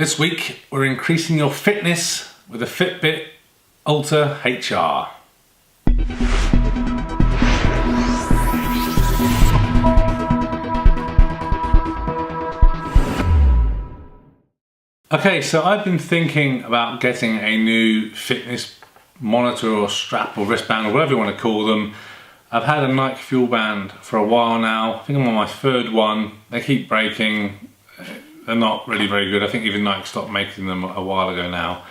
This week we're increasing your fitness with a FitBit Alta HR. Okay, so I've been thinking about getting a new fitness monitor or strap or wristband or whatever you want to call them. I've had a Nike Fuel Band for a while now. I think I'm on my third one. They keep breaking. They're not really very good. I think even Nike stopped making them a while ago now.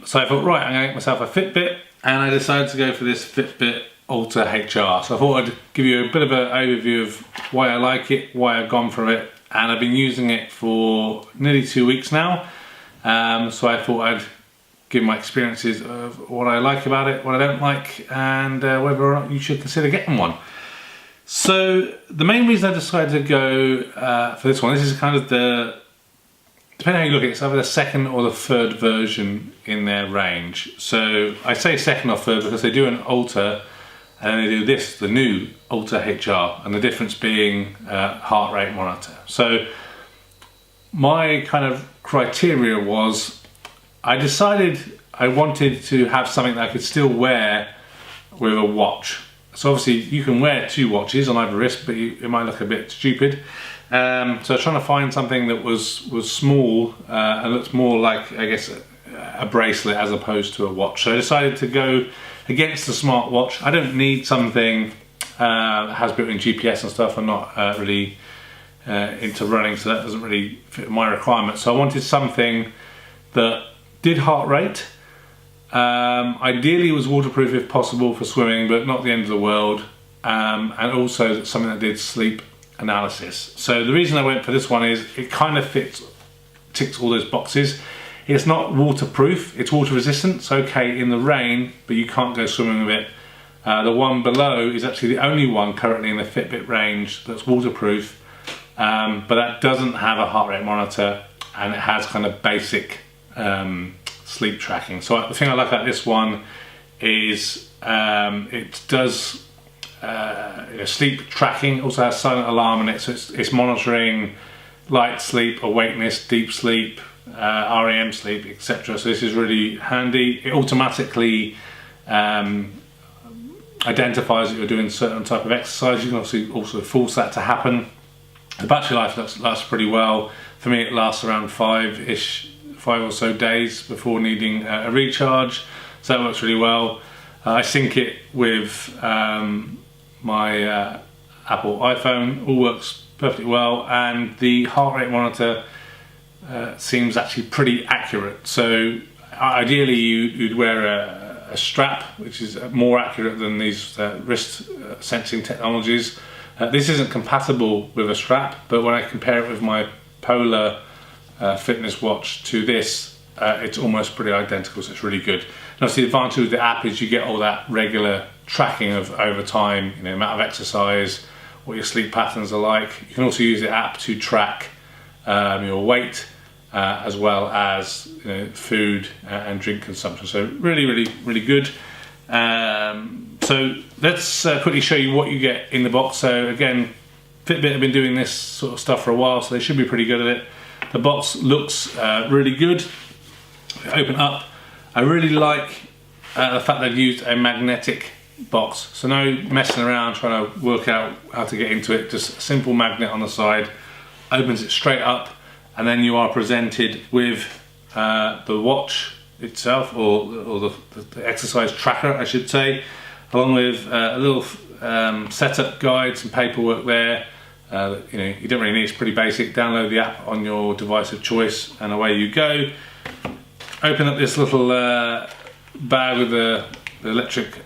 So I thought, right, I'm going to get myself a Fitbit, and I decided to go for this FitBit Alta HR. So I thought I'd give you a bit of an overview of why I like it, why I've gone for it, and I've been using it for nearly 2 weeks now. So I thought I'd give my experiences of what I like about it, what I don't like, and whether or not you should consider getting one. So the main reason I decided to go for this one, this is kind of the, depending on how you look at it, it's either the second or the third version in their range. So I say second or third because they do an Alta and then they do this, the new Alta HR, and the difference being heart rate monitor. So my kind of criteria was, I decided I wanted to have something that I could still wear with a watch. So obviously you can wear two watches on either wrist, but it might look a bit stupid. So I was trying to find something that was small and looks more like, I guess, a bracelet as opposed to a watch. So I decided to go against the smartwatch. I don't need something that has built-in GPS and stuff. I'm not really into running, so that doesn't really fit my requirements. So I wanted something that did heart rate. Ideally it was waterproof if possible for swimming, but not the end of the world, and also something that did sleep analysis. So the reason I went for this one is it kind of ticks all those boxes. It's not waterproof, it's water resistant, it's okay in the rain, but you can't go swimming with it. The one below is actually the only one currently in the Fitbit range that's waterproof, but that doesn't have a heart rate monitor, and it has kind of basic sleep tracking. So the thing I like about this one is it does sleep tracking, also has silent alarm in it, so it's monitoring light sleep, awakeness, deep sleep, REM sleep, etc. So this is really handy. It automatically identifies that you're doing a certain type of exercise. You can obviously also force that to happen. The battery life lasts pretty well. For me it lasts around 5 or so days before needing a recharge, so that works really well. I sync it with my Apple iPhone, all works perfectly well, and the heart rate monitor seems actually pretty accurate. So ideally you'd wear a strap, which is more accurate than these wrist sensing technologies. This isn't compatible with a strap, but when I compare it with my Polar fitness watch to this, it's almost pretty identical, so it's really good. And obviously the advantage with the app is you get all that regular tracking of over time, you know, amount of exercise, what your sleep patterns are like. You can also use the app to track your weight as well as, you know, food and drink consumption. So really good. So let's quickly show you what you get in the box. So again, Fitbit have been doing this sort of stuff for a while, so they should be pretty good at it. The box looks really good. Open up. I really like the fact they've used a magnetic box, so no messing around trying to work out how to get into it. Just a simple magnet on the side, opens it straight up, and then you are presented with the watch itself, or the exercise tracker, I should say, along with a little setup guide, some paperwork there. You know, you don't really need, it's pretty basic. Download the app on your device of choice and away you go. Open up this little bag with the electric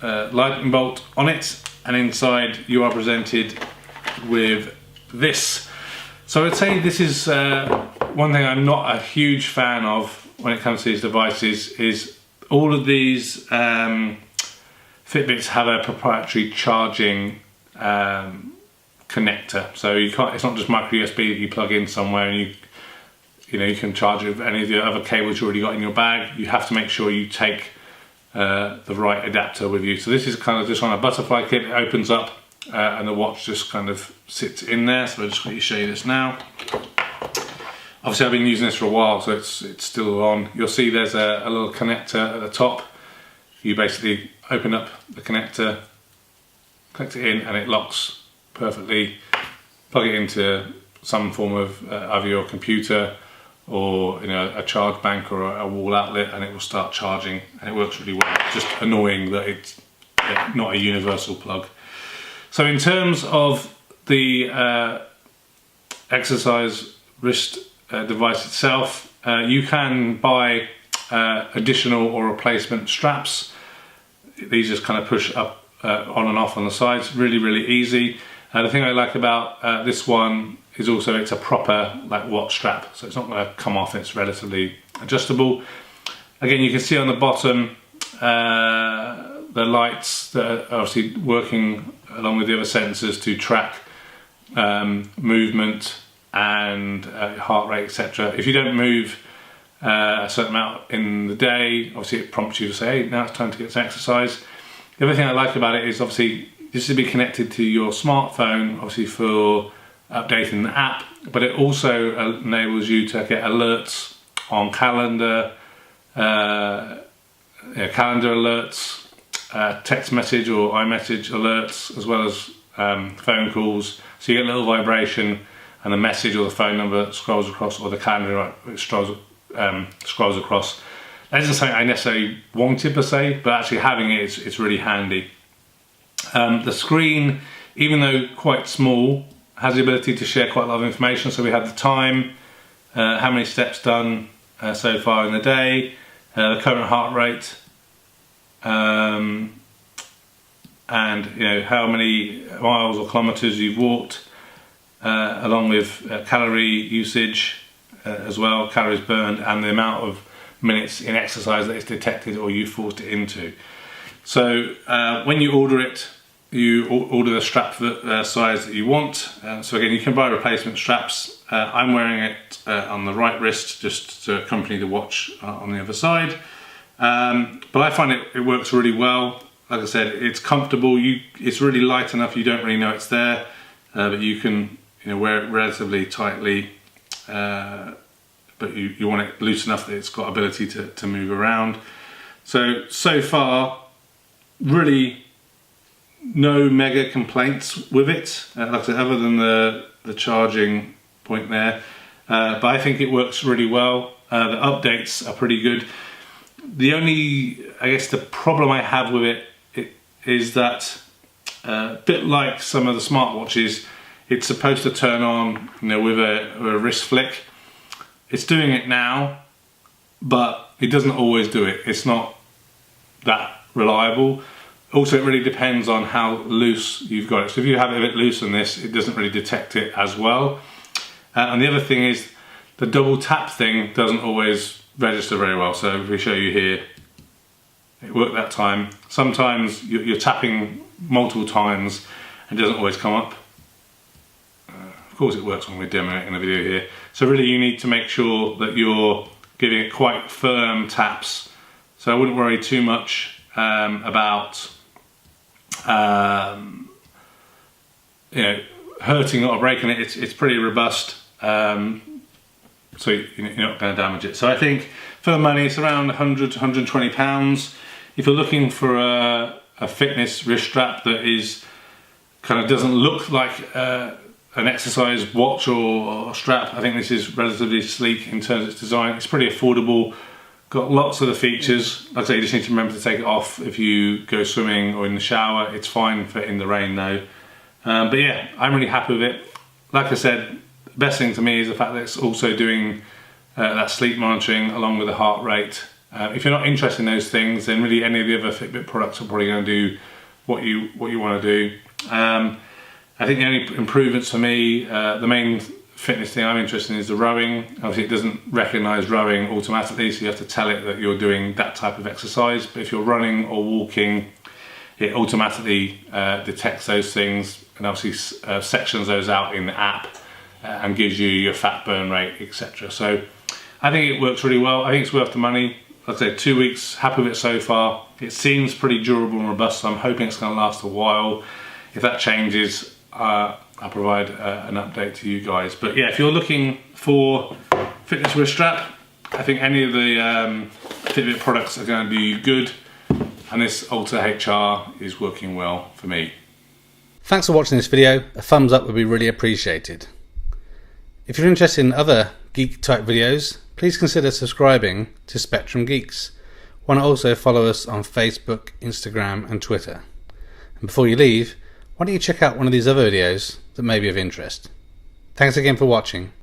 lightning bolt on it, and inside you are presented with this. So I'd say this is one thing I'm not a huge fan of when it comes to these devices, is all of these Fitbits have a proprietary charging connector, so you can't, it's not just micro USB that you plug in somewhere and you know you can charge it with any of the other cables you already got in your bag. You have to make sure you take the right adapter with you. So this is kind of just on a butterfly kit. It opens up and the watch just kind of sits in there. So I'll just quickly show you this now. Obviously I've been using this for a while, so it's still on. You'll see there's a little connector at the top. You basically open up the connector, connect it in, and it locks perfectly. Plug it into some form of either your computer or a charge bank or a wall outlet, and it will start charging, and it works really well. It's just annoying that it's not a universal plug. So in terms of the exercise wrist device itself, you can buy additional or replacement straps. These just kind of push up on and off on the sides, really easy. The thing I like about this one is also it's a proper watch strap, so it's not going to come off, it's relatively adjustable. Again, you can see on the bottom the lights that are obviously working along with the other sensors to track movement and heart rate, etc. If you don't move a certain amount in the day, obviously it prompts you to say, hey, now it's time to get some exercise. The other thing I like about it is obviously this will be connected to your smartphone, obviously for updating the app, but it also enables you to get alerts on calendar, calendar alerts, text message or iMessage alerts, as well as phone calls. So you get a little vibration and the message or the phone number scrolls across, or the calendar scrolls across. That isn't something I necessarily wanted per se, but actually having it, it's really handy. The screen, even though quite small, has the ability to share quite a lot of information. So we have the time, how many steps done so far in the day, the current heart rate, and how many miles or kilometers you've walked, along with calorie usage as well, calories burned, and the amount of minutes in exercise that it's detected or you forced it into. So when you order it, you order the strap size that you want. So again, you can buy replacement straps. I'm wearing it on the right wrist just to accompany the watch on the other side. But I find it works really well. Like I said, it's comfortable. It's really light enough you don't really know it's there, but you can wear it relatively tightly. But you want it loose enough that it's got ability to move around. So far, really no mega complaints with it, like I said, other than the charging point there. But I think it works really well. The updates are pretty good. The only, I guess, the problem I have with it is that a bit like some of the smartwatches, it's supposed to turn on, with a wrist flick. It's doing it now, but it doesn't always do it. It's not that reliable. Also, it really depends on how loose you've got it. So if you have it a bit loose on this, it doesn't really detect it as well. And the other thing is the double tap thing doesn't always register very well. So if we show you here, it worked that time. Sometimes you're tapping multiple times and it doesn't always come up. Of course it works when we're demoing the video here. So really you need to make sure that you're giving it quite firm taps. So I wouldn't worry too much about hurting or breaking it. It's pretty robust, so you're not going to damage it. So I think for the money it's around 100 to 120 pounds. If you're looking for a fitness wrist strap that is kind of doesn't look like an exercise watch or strap, I think this is relatively sleek in terms of its design. It's pretty affordable, got lots of the features. Like I say, you just need to remember to take it off if you go swimming or in the shower. It's fine for in the rain though. But yeah, I'm really happy with it. Like I said, the best thing to me is the fact that it's also doing that sleep monitoring along with the heart rate. If you're not interested in those things, then really any of the other Fitbit products are probably going to do what you want to do. I think the only improvements for me, the main fitness thing I'm interested in is the rowing. Obviously it doesn't recognise rowing automatically, so you have to tell it that you're doing that type of exercise. But if you're running or walking, it automatically detects those things and obviously sections those out in the app and gives you your fat burn rate, etc. So I think it works really well. I think it's worth the money. Like I say, 2 weeks, happy with it so far. It seems pretty durable and robust, so I'm hoping it's going to last a while. If that changes, I'll provide an update to you guys. But yeah, if you're looking for fitness wrist strap. I think any of the FitBit products are going to do good, and this Alta HR is working well for me. Thanks for watching this video. A thumbs up would be really appreciated. If you're interested in other geek type videos, please consider subscribing to Spectrum Geeks. Why not also follow us on Facebook, Instagram and Twitter. And before you leave, why don't you check out one of these other videos that may be of interest. Thanks again for watching.